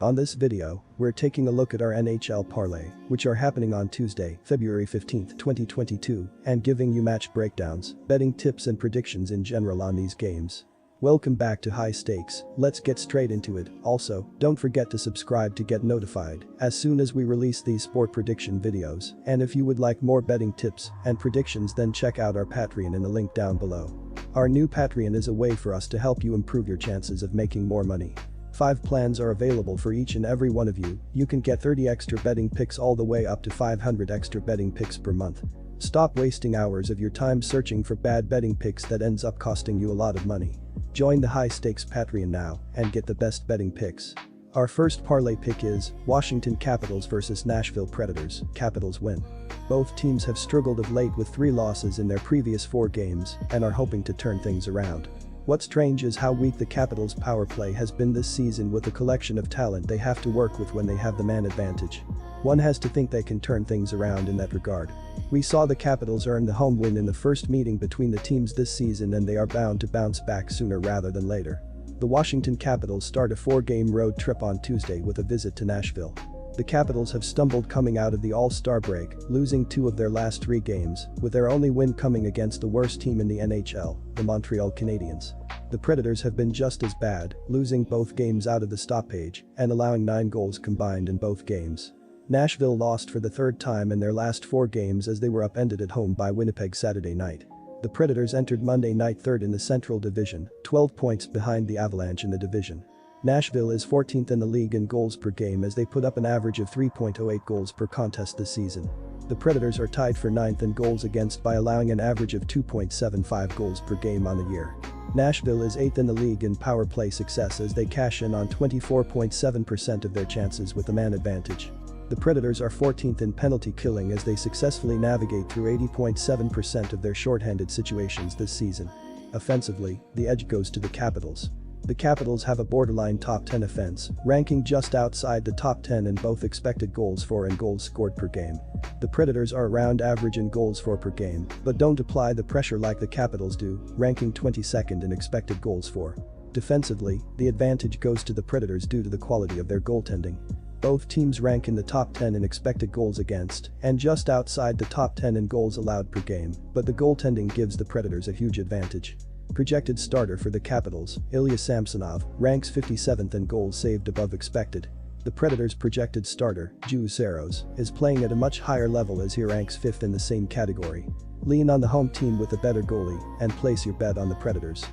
On this video, we're taking a look at our NHL Parlay, which are happening on Tuesday, February 15, 2022, and giving you match breakdowns, betting tips and predictions in general on these games. Welcome back to High Stakes, let's get straight into it. Also, don't forget to subscribe to get notified as soon as we release these sport prediction videos, and if you would like more betting tips and predictions, then check out our Patreon in the link down below. Our new Patreon is a way for us to help you improve your chances of making more money. 5 plans are available for each and every one of you. You can get 30 extra betting picks all the way up to 500 extra betting picks per month. Stop wasting hours of your time searching for bad betting picks that ends up costing you a lot of money. Join the High Stakes Patreon now and get the best betting picks. Our first parlay pick is Washington Capitals versus Nashville Predators. Capitals win. Both teams have struggled of late with 3 losses in their previous 4 games and are hoping to turn things around. What's strange is how weak the Capitals' power play has been this season with the collection of talent they have to work with when they have the man advantage. One has to think they can turn things around in that regard. We saw the Capitals earn the home win in the first meeting between the teams this season, and they are bound to bounce back sooner rather than later. The Washington Capitals start a 4-game road trip on Tuesday with a visit to Nashville. The Capitals have stumbled coming out of the All-Star break, losing 2 of their last 3 games, with their only win coming against the worst team in the NHL, the Montreal Canadiens. The Predators have been just as bad, losing both games out of the stoppage and allowing 9 goals combined in both games. Nashville lost for the 3rd time in their last 4 games as they were upended at home by Winnipeg Saturday night. The Predators entered Monday night 3rd in the Central Division, 12 points behind the Avalanche in the division. Nashville is 14th in the league in goals per game as they put up an average of 3.08 goals per contest this season. The Predators are tied for 9th in goals against by allowing an average of 2.75 goals per game on the year. Nashville is 8th in the league in power play success as they cash in on 24.7% of their chances with a man advantage. The Predators are 14th in penalty killing as they successfully navigate through 80.7% of their shorthanded situations this season. Offensively, the edge goes to the Capitals. The Capitals have a borderline top 10 offense, ranking just outside the top 10 in both expected goals for and goals scored per game. The Predators are around average in goals for per game, but don't apply the pressure like the Capitals do, ranking 22nd in expected goals for. Defensively, the advantage goes to the Predators due to the quality of their goaltending. Both teams rank in the top 10 in expected goals against and just outside the top 10 in goals allowed per game, but the goaltending gives the Predators a huge advantage. Projected starter for the Capitals, Ilya Samsonov, ranks 57th in goals saved above expected. The Predators' projected starter, Juuse Saros, is playing at a much higher level as he ranks 5th in the same category. Lean on the home team with a better goalie and place your bet on the Predators.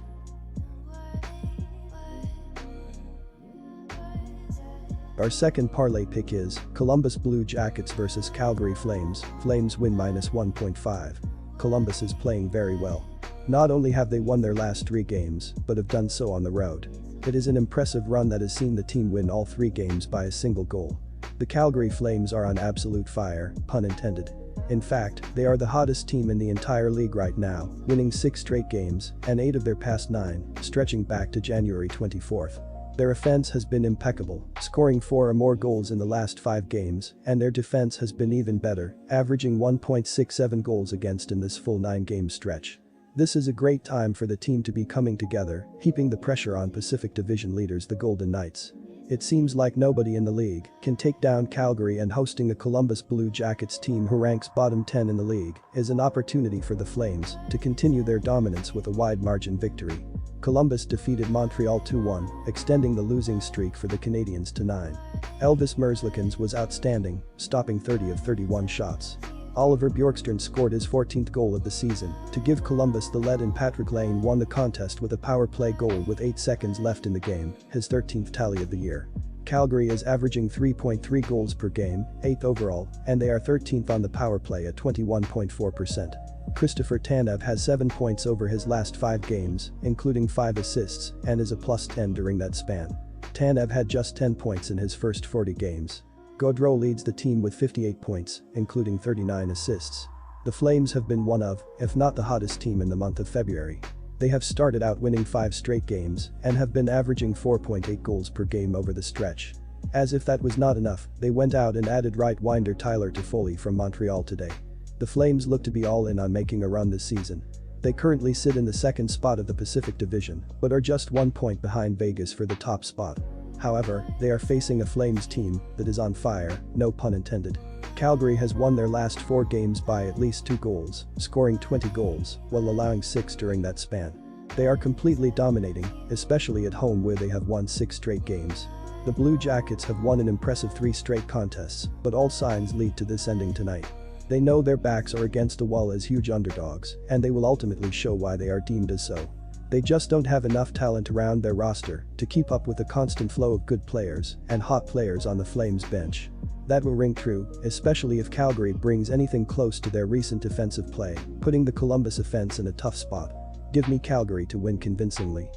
Our second parlay pick is Columbus Blue Jackets versus Calgary Flames. Flames win -1.5. Columbus is playing very well. Not only have they won their last 3 games, but have done so on the road. It is an impressive run that has seen the team win all 3 games by a single goal. The Calgary Flames are on absolute fire, pun intended. In fact, they are the hottest team in the entire league right now, winning 6 straight games and 8 of their past 9, stretching back to January 24th. Their offense has been impeccable, scoring 4 or more goals in the last 5 games, and their defense has been even better, averaging 1.67 goals against in this full 9-game stretch. This is a great time for the team to be coming together, heaping the pressure on Pacific Division leaders the Golden Knights. It seems like nobody in the league can take down Calgary, and hosting the Columbus Blue Jackets team who ranks bottom 10 in the league is an opportunity for the Flames to continue their dominance with a wide margin victory. Columbus defeated Montreal 2-1, extending the losing streak for the Canadiens to 9. Elvis Merzlikins was outstanding, stopping 30 of 31 shots. Oliver Bjorkstrand scored his 14th goal of the season to give Columbus the lead, and Patrick Lane won the contest with a power play goal with 8 seconds left in the game, his 13th tally of the year. Calgary is averaging 3.3 goals per game, 8th overall, and they are 13th on the power play at 21.4%. Christopher Tanev has 7 points over his last 5 games, including 5 assists, and is a +10 during that span. Tanev had just 10 points in his first 40 games. Gaudreau leads the team with 58 points, including 39 assists. The Flames have been one of, if not the hottest team in the month of February. They have started out winning 5 straight games and have been averaging 4.8 goals per game over the stretch. As if that was not enough, they went out and added right winger Tyler Toffoli from Montreal today. The Flames look to be all in on making a run this season. They currently sit in the 2nd spot of the Pacific Division, but are just 1 point behind Vegas for the top spot. However, they are facing a Flames team that is on fire, no pun intended. Calgary has won their last 4 games by at least 2 goals, scoring 20 goals, while allowing 6 during that span. They are completely dominating, especially at home where they have won 6 straight games. The Blue Jackets have won an impressive 3 straight contests, but all signs lead to this ending tonight. They know their backs are against a wall as huge underdogs, and they will ultimately show why they are deemed as so. They just don't have enough talent around their roster to keep up with the constant flow of good players and hot players on the Flames bench. That will ring true, especially if Calgary brings anything close to their recent defensive play, putting the Columbus offense in a tough spot. Give me Calgary to win convincingly.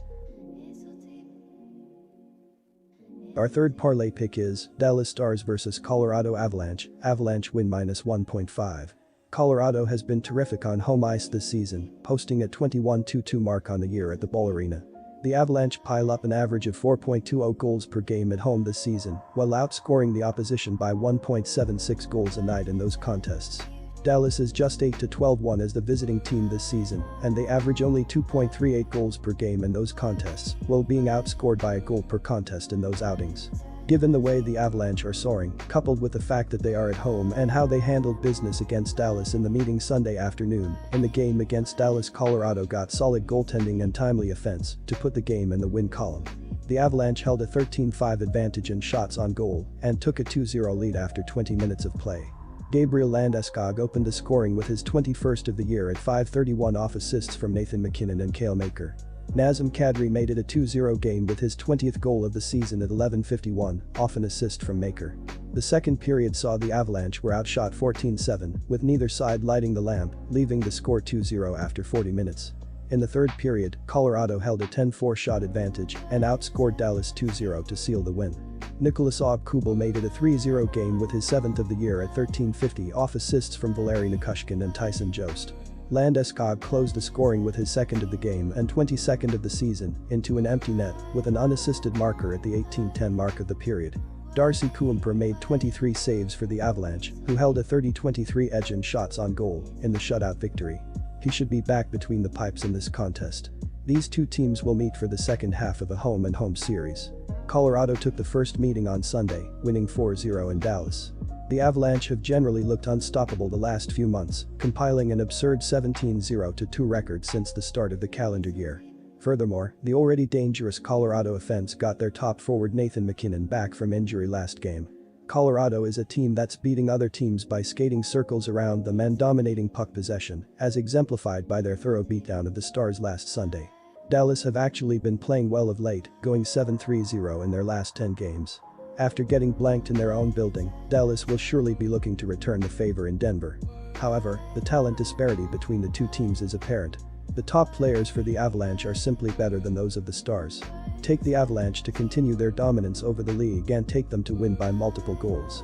Our third parlay pick is Dallas Stars vs Colorado Avalanche. Avalanche win -1.5. Colorado has been terrific on home ice this season, posting a 21-2-2 mark on the year at the Ball Arena. The Avalanche pile up an average of 4.20 goals per game at home this season, while outscoring the opposition by 1.76 goals a night in those contests. Dallas is just 8-12-1 as the visiting team this season, and they average only 2.38 goals per game in those contests, while being outscored by a goal per contest in those outings. Given the way the Avalanche are soaring, coupled with the fact that they are at home and how they handled business against Dallas in the meeting Sunday afternoon, in the game against Dallas, Colorado got solid goaltending and timely offense to put the game in the win column. The Avalanche held a 13-5 advantage in shots on goal and took a 2-0 lead after 20 minutes of play. Gabriel Landeskog opened the scoring with his 21st of the year at 5:31 off assists from Nathan MacKinnon and Cale Makar. Nazem Kadri made it a 2-0 game with his 20th goal of the season at 11:51, off an assist from Makar. The second period saw the Avalanche were outshot 14-7, with neither side lighting the lamp, leaving the score 2-0 after 40 minutes. In the third period, Colorado held a 10-4 shot advantage and outscored Dallas 2-0 to seal the win. Nicholas Aube-Kubel made it a 3-0 game with his 7th of the year at 13:50 off assists from Valeri Nichushkin and Tyson Jost. Landeskog closed the scoring with his 2nd of the game and 22nd of the season into an empty net with an unassisted marker at the 18:10 mark of the period. Darcy Kuemper made 23 saves for the Avalanche, who held a 30-23 edge in shots on goal in the shutout victory. He should be back between the pipes in this contest. These two teams will meet for the second half of a home-and-home series. Colorado took the first meeting on Sunday, winning 4-0 in Dallas. The Avalanche have generally looked unstoppable the last few months, compiling an absurd 17-0-2 record since the start of the calendar year. Furthermore, the already dangerous Colorado offense got their top forward Nathan MacKinnon back from injury last game. Colorado is a team that's beating other teams by skating circles around them and dominating puck possession, as exemplified by their thorough beatdown of the Stars last Sunday. Dallas have actually been playing well of late, going 7-3-0 in their last 10 games. After getting blanked in their own building, Dallas will surely be looking to return the favor in Denver. However, the talent disparity between the two teams is apparent. The top players for the Avalanche are simply better than those of the Stars. Take the Avalanche to continue their dominance over the league and take them to win by multiple goals.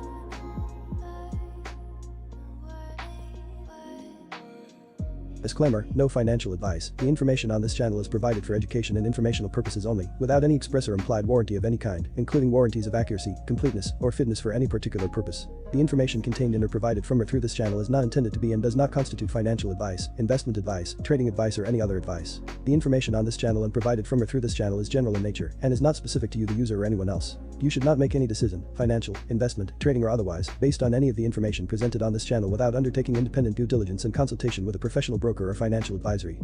Disclaimer, no financial advice. The information on this channel is provided for education and informational purposes only, without any express or implied warranty of any kind, including warranties of accuracy, completeness, or fitness for any particular purpose. The information contained in or provided from or through this channel is not intended to be and does not constitute financial advice, investment advice, trading advice, or any other advice. The information on this channel and provided from or through this channel is general in nature and is not specific to you, the user, or anyone else. You should not make any decision, financial, investment, trading, or otherwise, based on any of the information presented on this channel without undertaking independent due diligence and consultation with a professional broker or financial advisory.